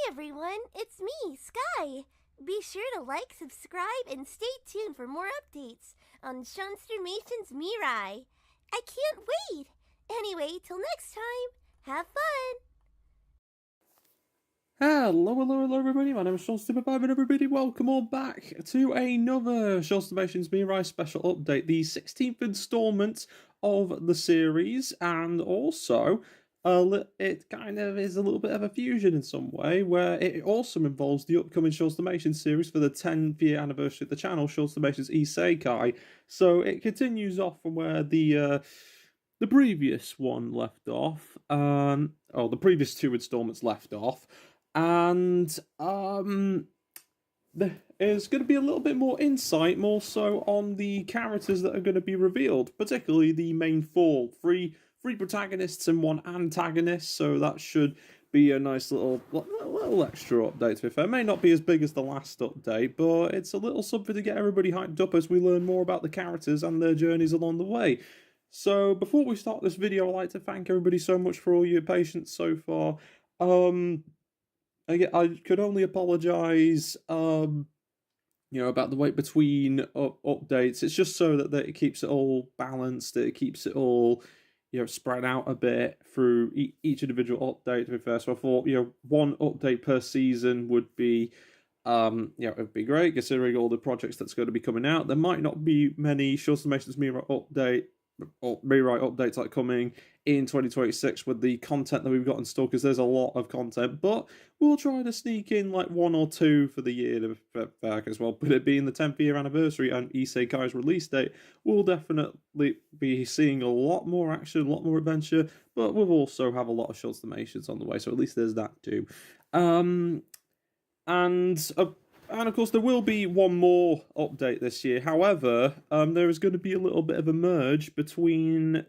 everyone, it's me, Sky. Be sure to like, subscribe, and stay tuned for more updates on Seanstermations MIRAI. I can't wait! Anyway, till next time, have fun! Hello everybody, my name is Seanstermations and everybody welcome all back to another Seanstermations MIRAI special update, the 16th installment of the series, and also it kind of is a little bit of a fusion in some way, where it also involves the upcoming Seanstermations series for the 10th year anniversary of the channel, Seanstermations ISEKAI. So it continues off from where the previous one left off, the previous two installments left off, and there's going to be a little bit more insight, more so on the characters that are going to be revealed, particularly the main three protagonists and one antagonist, so that should be a nice little extra update, to be fair. It may not be as big as the last update, but it's a little something to get everybody hyped up as we learn more about the characters and their journeys along the way. So before we start this video, I'd like to thank everybody so much for all your patience so far. I could only apologise, about the wait between updates. It's just so that it keeps it all balanced, it keeps it all, spread out a bit through each individual update, to be fair. So I thought, one update per season would be, it would be great, considering all the projects that's going to be coming out. There might not be many Seanstermations MIRAI updates like coming in 2026 with the content that we've got in store, because there's a lot of content, but we'll try to sneak in like one or two for the year back as well. But it being the 10th year anniversary and Isekai's release date, we'll definitely be seeing a lot more action, a lot more adventure, but we'll also have a lot of Seanstermations on the way, so at least there's that too. And of course, there will be one more update this year. However, there is going to be a little bit of a merge between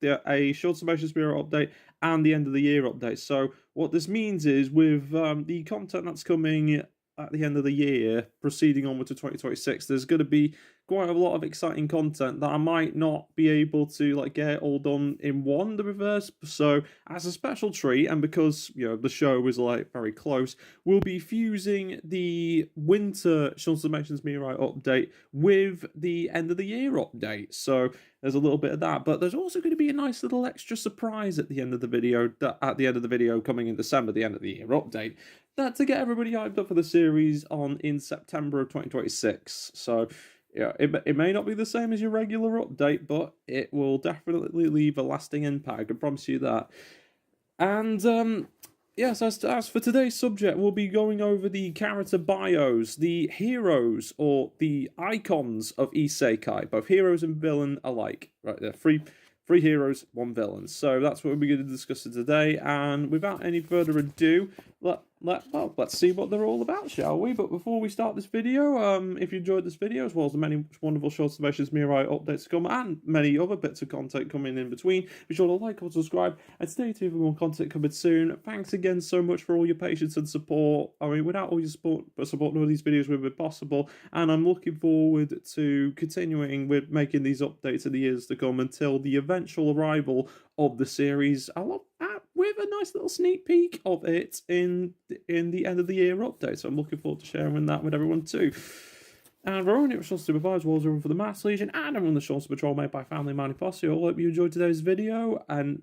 a Seanstermations MIRAI update and the end of the year update. So what this means is, with the content that's coming at the end of the year, proceeding onward to 2026, there's going to be quite a lot of exciting content that I might not be able to get all done in the reverse. So as a special treat, and because the show is very close, we'll be fusing the winter Seanstermations MIRAI update with the end of the year update. So there's a little bit of that, but there's also going to be a nice little extra surprise at the end of the video. Coming in December, the end of the year update, that to get everybody hyped up for the series in September of 2026. So it may not be the same as your regular update, but it will definitely leave a lasting impact, I can promise you that. And yes, as for today's subject, we'll be going over the character bios, the heroes or the icons of Isekai, both heroes and villain alike. Right there, three heroes, one villain. So that's what we're going to discuss today. And without any further ado, let's see what they're all about, shall we? But before we start this video, if you enjoyed this video, as well as the many wonderful Seanstermations MIRAI updates to come, and many other bits of content coming in between, be sure to like or subscribe, and stay tuned for more content coming soon. Thanks again so much for all your patience and support. I mean, without all your support, none of these videos would be possible, and I'm looking forward to continuing with making these updates in the years to come until the eventual arrival of the series, with a nice little sneak peek of it in the end of the year update. So I'm looking forward to sharing that with everyone too. And we're only Sean Supervised Walls Run for the Mass Legion, and I'm on the Seanster Patrol made by Family Manny Posse. I hope you enjoyed today's video, and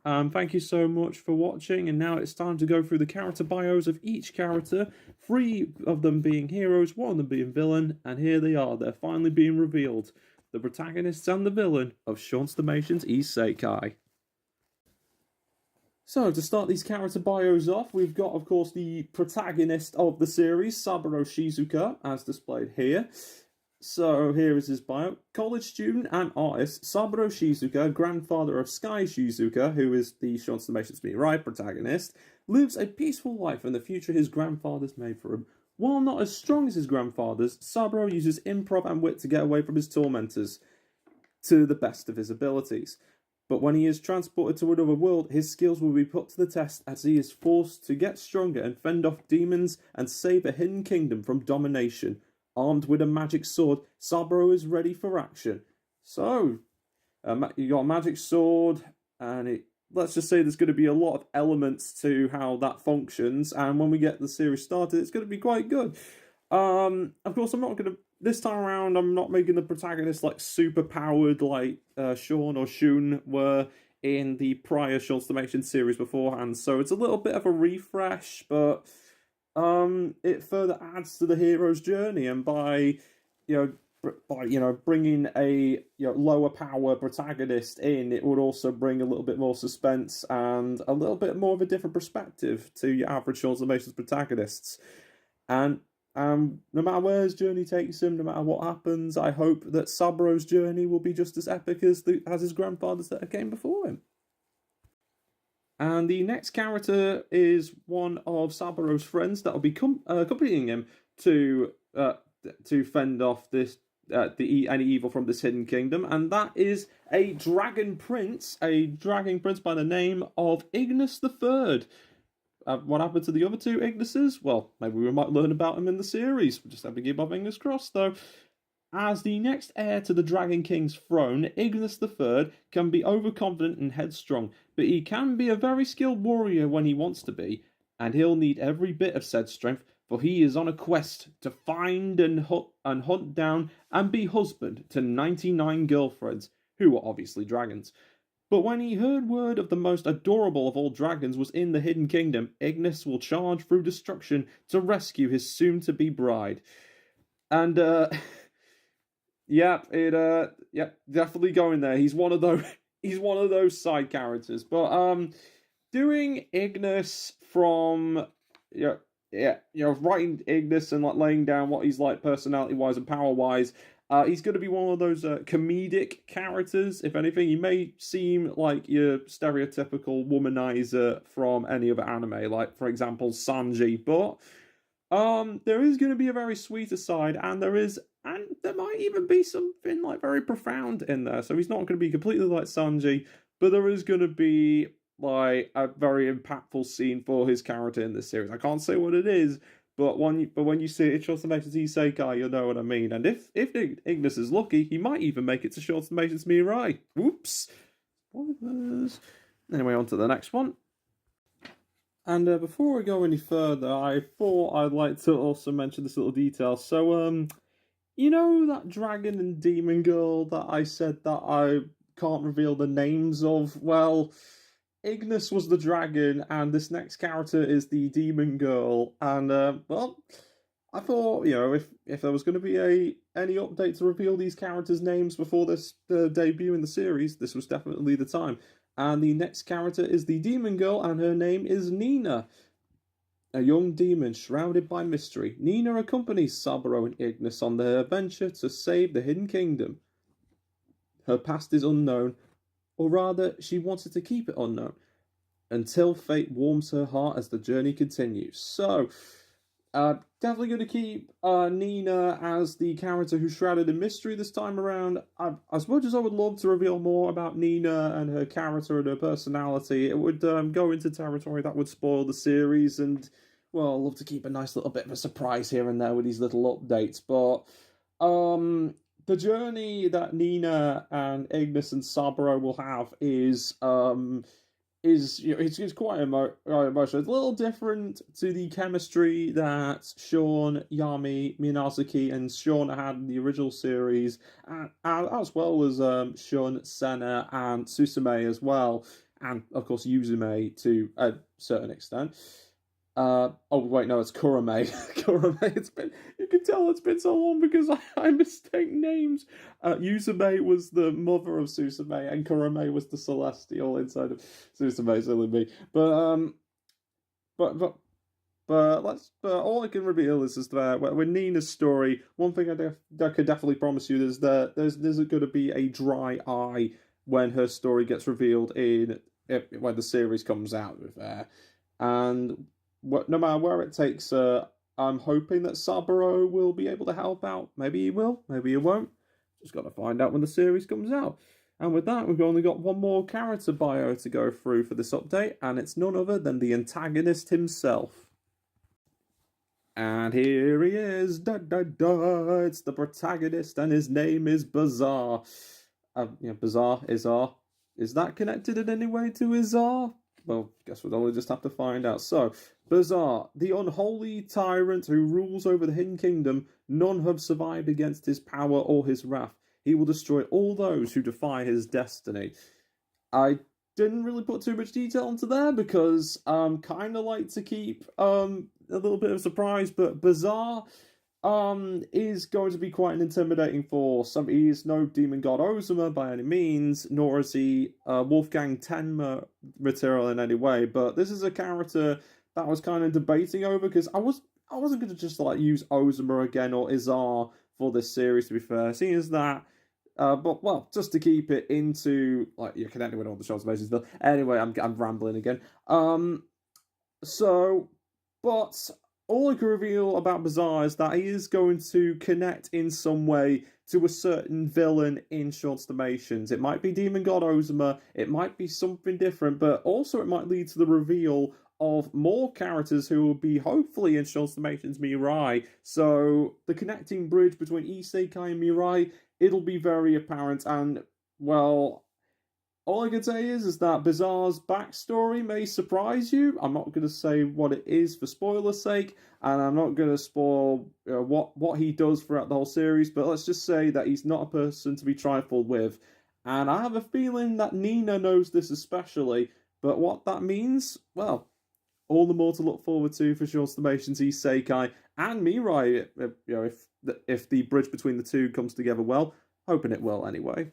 thank you so much for watching. And now it's time to go through the character bios of each character, 3 of them being heroes, 1 of them being villain, and here they are. They're finally being revealed. The protagonists and the villain of Seanstermations ISEKAI. So, to start these character bios off, we've got, of course, the protagonist of the series, Saburo Shizuka, as displayed here. So, here is his bio. College student and artist, Saburo Shizuka, grandfather of Sky Shizuka, who is the Seanstermations MIRAI protagonist, lives a peaceful life in the future his grandfather's made for him. While not as strong as his grandfather's, Saburo uses improv and wit to get away from his tormentors to the best of his abilities. But when he is transported to another world, his skills will be put to the test as he is forced to get stronger and fend off demons and save a hidden kingdom from domination. Armed with a magic sword, Saburo is ready for action. So, you got a magic sword, and let's just say there's going to be a lot of elements to how that functions, and when we get the series started, it's going to be quite good. Of course, I'm not going to, this time around, I'm not making the protagonist like super powered like Sean or Shun were in the prior Seanstermations series beforehand, so it's a little bit of a refresh, but it further adds to the hero's journey, and by bringing a lower power protagonist in, it would also bring a little bit more suspense and a little bit more of a different perspective to your average Seanstermations protagonists. And no matter where his journey takes him, no matter what happens, I hope that Saburo's journey will be just as epic as his grandfather's that came before him. And the next character is one of Saburo's friends that will be accompanying him to fend off any evil from this hidden kingdom, and that is a dragon prince by the name of Ignis the Third. What happened to the other two Ignises? Well, maybe we might learn about him in the series. We just have to keep our fingers crossed, though. As the next heir to the Dragon King's throne, Ignis III can be overconfident and headstrong, but he can be a very skilled warrior when he wants to be, and he'll need every bit of said strength, for he is on a quest to find and hunt down and be husband to 99 girlfriends, who are obviously dragons. But when he heard word of the most adorable of all dragons was in the Hidden Kingdom, Ignis will charge through destruction to rescue his soon-to-be bride. And, definitely going there. He's one of those side characters. But doing Ignis from writing Ignis and like laying down what he's like personality wise and power wise, he's going to be one of those comedic characters. If anything, he may seem like your stereotypical womanizer from any other anime, like for example Sanji, but there is going to be a very sweet side, and there might even be something like very profound in there. So he's not going to be completely like Sanji, but there is going to be like a very impactful scene for his character in this series. I can't say what it is, but when you see it, Seanstermations ISEKAI, you'll know what I mean. And if Ignis is lucky, he might even make it to Seanstermations MIRAI. Whoops. Spoilers. Anyway, on to the next one. And before I go any further, I thought I'd like to also mention this little detail. So, you know that dragon and demon girl that I said that I can't reveal the names of? Well, Ignis was the dragon, and this next character is the demon girl. And, well, I thought, if there was going to be any update to reveal these characters' names before this debut in the series, this was definitely the time. And the next character is the demon girl, and her name is Nina. A young demon shrouded by mystery, Nina accompanies Saburo and Ignis on their adventure to save the Hidden Kingdom. Her past is unknown, or rather, she wanted to keep it unknown, until fate warms her heart as the journey continues. So, definitely going to keep Nina as the character who's shrouded in mystery this time around. As much as I would love to reveal more about Nina and her character and her personality, it would go into territory that would spoil the series, and, well, I'd love to keep a nice little bit of a surprise here and there with these little updates, but the journey that Nina and Ignis and Saburo will have is it's quite emotional. It's a little different to the chemistry that Sean, Yami, Minazuki, and Sean had in the original series, as well as Sean, Senna, and Susume as well, and of course Yuzume to a certain extent. Oh wait, no, it's Kurame. Kurame. You can tell it's been so long because I mistake names. Yuzume was the mother of Susume, and Kurame was the celestial inside of Susume. Silly me. But all I can reveal is that with Nina's story, one thing I could definitely promise you is that there's going to be a dry eye when her story gets revealed when the series comes out with her, and no matter where it takes her, I'm hoping that Saburo will be able to help out. Maybe he will, maybe he won't. Just got to find out when the series comes out. And with that, we've only got one more character bio to go through for this update, and it's none other than the antagonist himself. And here he is, it's the protagonist, and his name is Bizarre. Bizarre, Izar, Is that connected in any way to Izar? Well, guess we'll only just have to find out. So, Bizarre, the unholy tyrant who rules over the Hidden Kingdom, none have survived against his power or his wrath. He will destroy all those who defy his destiny. I didn't really put too much detail into there because kind of like to keep a little bit of surprise, but Bizarre is going to be quite an intimidating force. He is no demon god Ozuma by any means, nor is he Wolfgang Tenma material in any way. But this is a character that I was kind of debating over because I wasn't going to just like use Ozuma again or Izar for this series. To be fair, seeing as that. But well, just to keep it into like you're connecting with all the Seanstermations. But anyway, I'm rambling again. So, but all I can reveal about Bizarre is that he is going to connect in some way to a certain villain in Seanstermations. It might be Demon God Ozuma, it might be something different, but also it might lead to the reveal of more characters who will be hopefully in Seanstermations Mirai. So the connecting bridge between Isekai and Mirai, it'll be very apparent, and well, all I can say is that Bizarre's backstory may surprise you. I'm not going to say what it is for spoiler's sake, and I'm not going to spoil what he does throughout the whole series, but let's just say that he's not a person to be trifled with. And I have a feeling that Nina knows this especially, but what that means, well, all the more to look forward to for Seanstermations Isekai and Mirai, if the bridge between the two comes together well. Hoping it will anyway.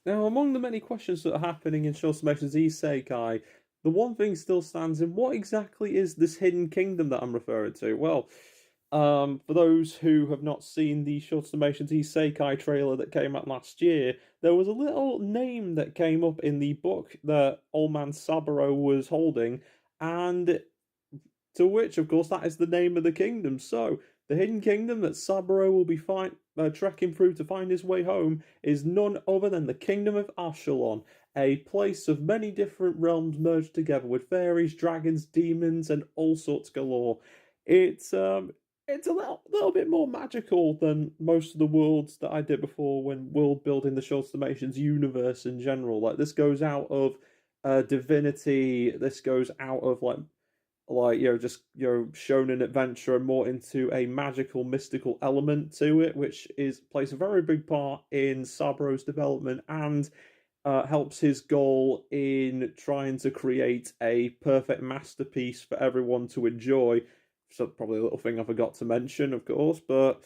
Now, among the many questions that are happening in Seanstermations Isekai, the one thing still stands in what exactly is this hidden kingdom that I'm referring to? Well, for those who have not seen the Seanstermations Isekai trailer that came out last year, there was a little name that came up in the book that Old Man Saburo was holding, and to which, of course, that is the name of the kingdom. So, the hidden kingdom that Saburo will be trekking through to find his way home is none other than the Kingdom of Ashalon, a place of many different realms merged together with fairies, dragons, demons, and all sorts galore. It's a little bit more magical than most of the worlds that I did before when world building the Seanstermations universe in general. Like this goes out of divinity, this goes out of like just shonen adventure and more into a magical mystical element to it, which plays a very big part in Saburo's development and helps his goal in trying to create a perfect masterpiece for everyone to enjoy. So probably a little thing I forgot to mention, of course, but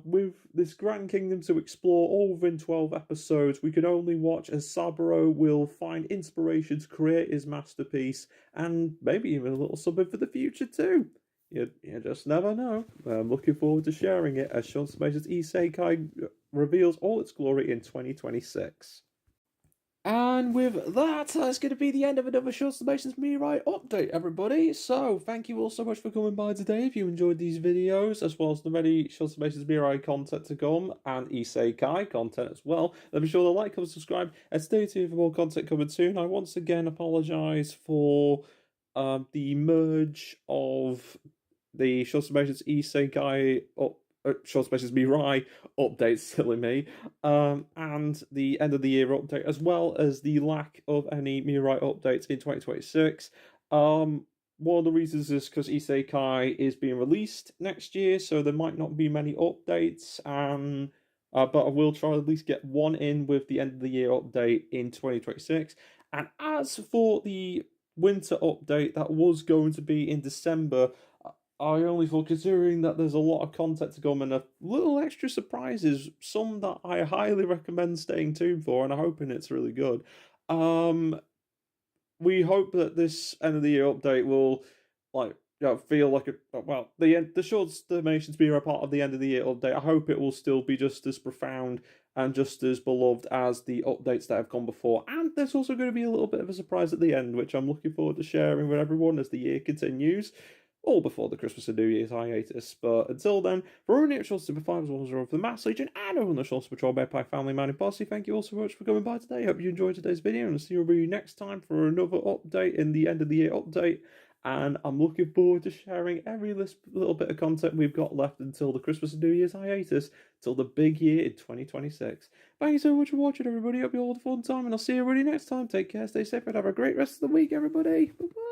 with this Grand Kingdom to explore all within 12 episodes, we can only watch as Saburo will find inspiration to create his masterpiece, and maybe even a little something for the future too. You just never know. I'm looking forward to sharing it as Seanstermations Isekai reveals all its glory in 2026. And with that, that's going to be the end of another Seanstermations Mirai update, everybody. So, thank you all so much for coming by today. If you enjoyed these videos, as well as the many Seanstermations Mirai content to come, and Isekai content as well, then be sure to like, comment, subscribe, and stay tuned for more content coming soon. I once again apologise for the merge of the Seanstermations Isekai Seanstermations Mirai updates, silly me, and the end of the year update, as well as the lack of any Mirai updates in 2026. One of the reasons is because Isekai is being released next year, so there might not be many updates, but I will try to at least get one in with the end of the year update in 2026. And as for the winter update that was going to be in December, I only thought, considering that there's a lot of content to come and a little extra surprises, some that I highly recommend staying tuned for, and I'm hoping it's really good. We hope that this end of the year update will feel like the Seanstermations being a part of the end of the year update. I hope it will still be just as profound and just as beloved as the updates that have gone before. And there's also going to be a little bit of a surprise at the end, which I'm looking forward to sharing with everyone as the year continues. All before the Christmas and New Year's hiatus. But until then, for running at Shorts Super 5 as well as for the Mass Legion and over on the Shorts Patrol Magpie Family Man and Posse, thank you all so much for coming by today. Hope you enjoyed today's video, and I'll see you next time for another update in the end of the year update. and I'm looking forward to sharing every little bit of content we've got left until the Christmas and New Year's hiatus, till the big year in 2026. Thank you so much for watching, everybody. Hope you all had a fun time, and I'll see everybody next time. Take care, stay safe, and have a great rest of the week, everybody. Bye-bye.